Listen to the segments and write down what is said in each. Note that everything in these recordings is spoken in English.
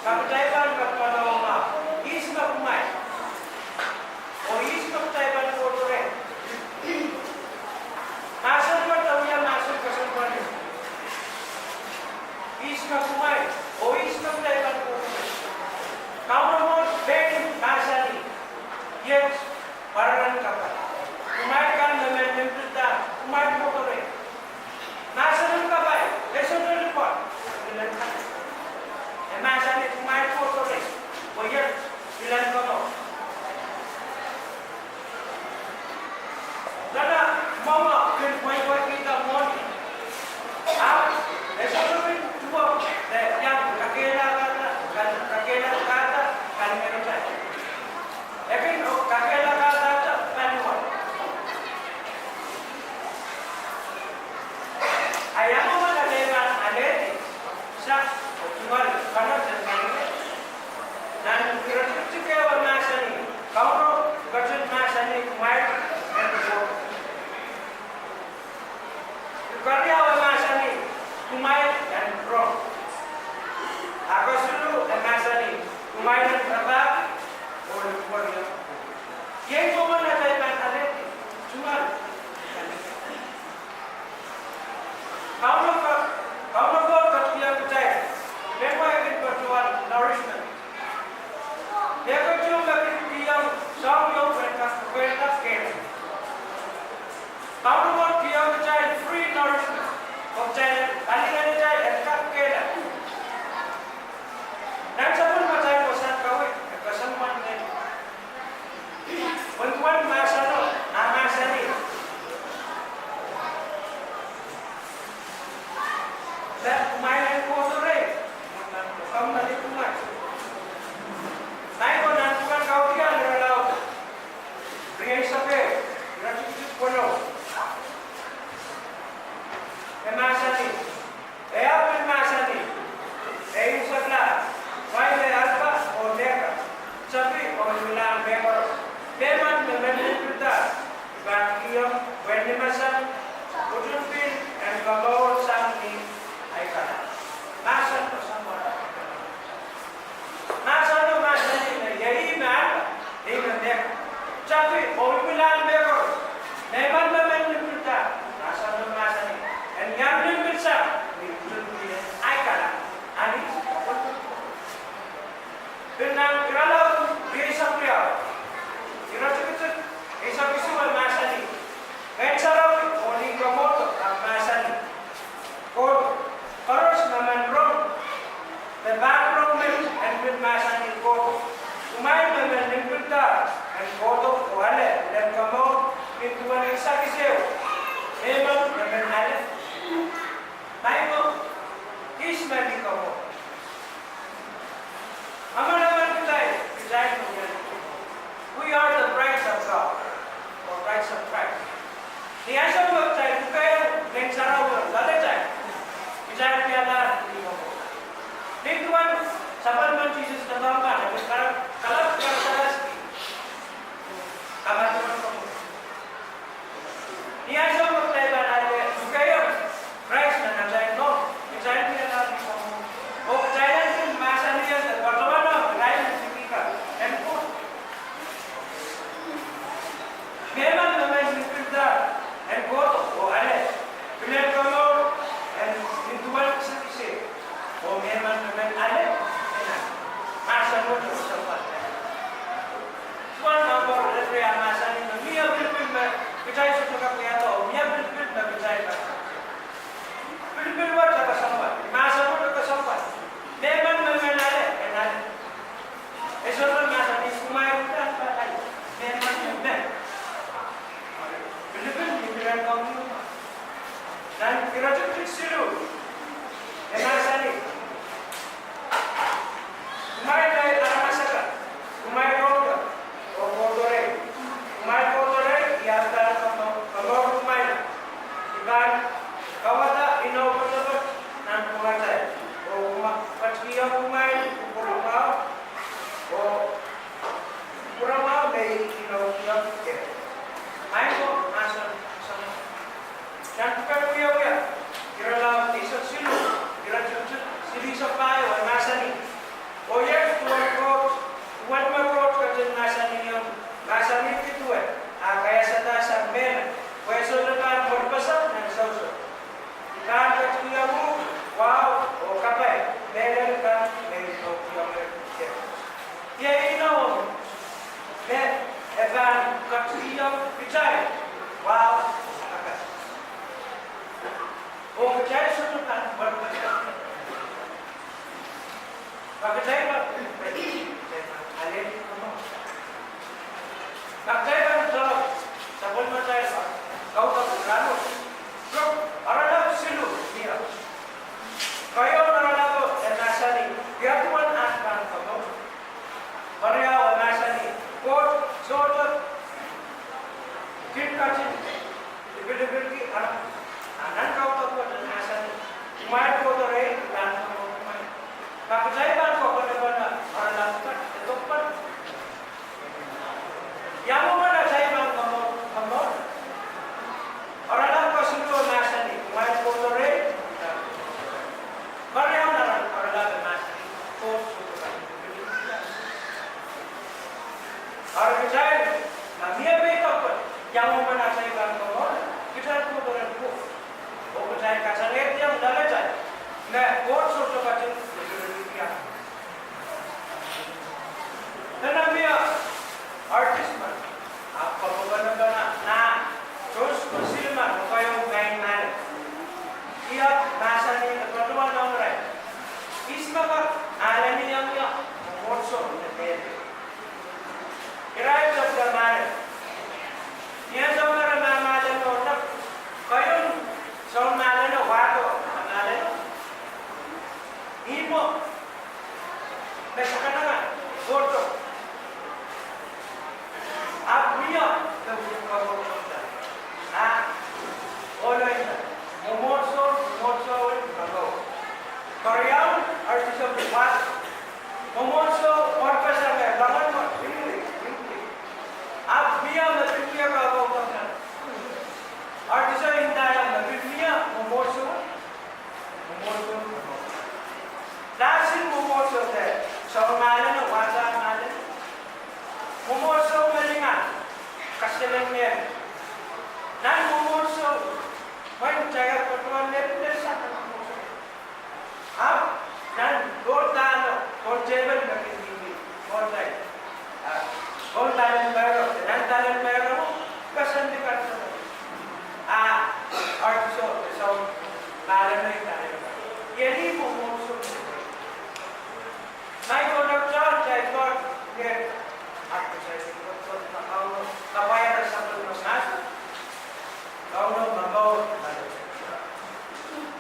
Kapitaiban kapanawa isma kumai o isma kapitaiban kotore asal matawya masuk kesempat isma kumai o isma kapitaiban kotore kau mau ben masani yes pararan kapal kumai kan memang kita kumai kotore masalah kapal besok report dengan masani kumai kotore o yes bilang kono Dada, mama, can why kita money? Eso no es tuo, ya kakela kata, kan meron tayo. Lekin kakela kata, panuan. Ayaw mo magaleman aleti sa tuwal, kanon sa kanila. Nan kirotip kayo masani, kauno gajud masani kumain and Karya masani kumain dan pro. Aku sulu masani kumain dan berapa oleh keluarga. Yang cuma ada pantai cuma kalau kau kerja percaya, mereka ingin berjual nourishment. Mereka cuma kerja yang mereka scale. How to work beyond the child free nourishment of child, aling child and cup kela. Dan sabun macam kosan kau, kosan mana? Bantuan masano, amasani. Dan mainan kosore, kamu nanti kumat. Naik kau nantikan kau dia ada laut. Beri sampai, berarti itu kono. Masani, masani, usapla, why alpha or deka, sabi or milan bengor, deman memenita, bakiyam, when masan, ujupin and galor sami, aikana. Masan to samara. Masani, yai man, even deka, sabi or milan bengor, deman memenita, masani. And yang belum bisa, aikana, ani. Dengan kalau bisa pria, kira cukup, bisa visual masani. Kencara oni komodo masani. Kod harus memandrong, the background and with masani kod. Umay memandrong and kodo wale dan kamu itu wanita kisah. Memang memandrong. Bible is medical. We are the brides of God, or brides of Christ. The answer to the prayer makes our world. Other time, bicara piala di bawah. Lingkungan sahabat Jesus tentang apa? Kalau karakteristik, apa teman-teman? The answer to the prayer ada Christ na nandiyan no. Bicara piala di bawah. O bicara yung masa niya sa wartawana, gaya ng sikika. And food. Memang naman yung pinta and goto o ale. Pinagkamor and pintuan sa kisi. O memang naman ale. Masa Pagkataiban, alin mo. Pagkataiban sa bulma tayo, kau tak berlalu. Look, aralah silu dia. Kayo naralago dan nasani. Dia tuan akan kamu. Maria nasani. Kot sotot. Kita cint. Dibeli-beli ki anan kau tak buat dan nasani. Umay ko to re dan kamu umay. Pagkataiban ko pada aralah itu pun. Yang mana saya kamu. Orang ko sulo nasani. Umay ko to re. Maria orang nasani. Kot sotot. Orang kecil, dia betul pun. Yang mana saya kamu. Kita ko to re ko. Oh kecil kacang yang dalam cai. Nah, kot sotot kacang. Karena dia artis man, apa bukan na terus bersilman, kayu main main. Ia bahasa ni ketuan orang. Isma ka alam ni yang dia morso ni. Kira itu bermain. Ia seorang mama dan orang kayu seorang mama dan waktu mama. Ibu, besarkan apa? Foto. Abia kau oleh momorso kau Korean artis of the past momorso purpose ada bangan Abia lebih kau artis yang dalam lebih momorso Dasin momorso deh sama mana wajah mana Momorso malingan, kasilangnya. Nan momorso, main jaga pertuan lepet sana momorso. Nan gordan, gorjebel bagi ini, gordai. Gordan baru, nan dalam baru, kasan dekat sana. Artiso, so malam ni dalam. Jadi momorso. Naik orang jalan jai kor, dia. Aku saya sebut kau kapaya tersebut masas, kau nak membawa.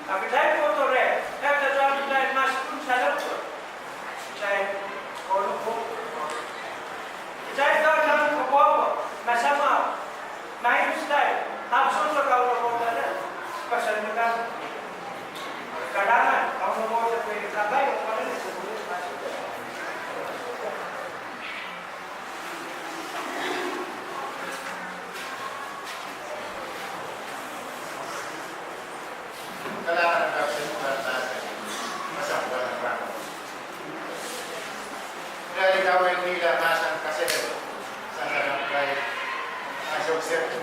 Tapi saya foto re, saya terjadi saya masuk sahaja. Saya kalau saya dah jalan apa, macam apa, naik style, habis tu kau nak foto ada, pasal macam kadang kau nak foto seperti apa yang kau ni sebut masuk. Kailangan ng kapsinuhan natin masambuan ng ramo. Kaya ikaw ay nila masang kasi sa harap kay Asok Sir.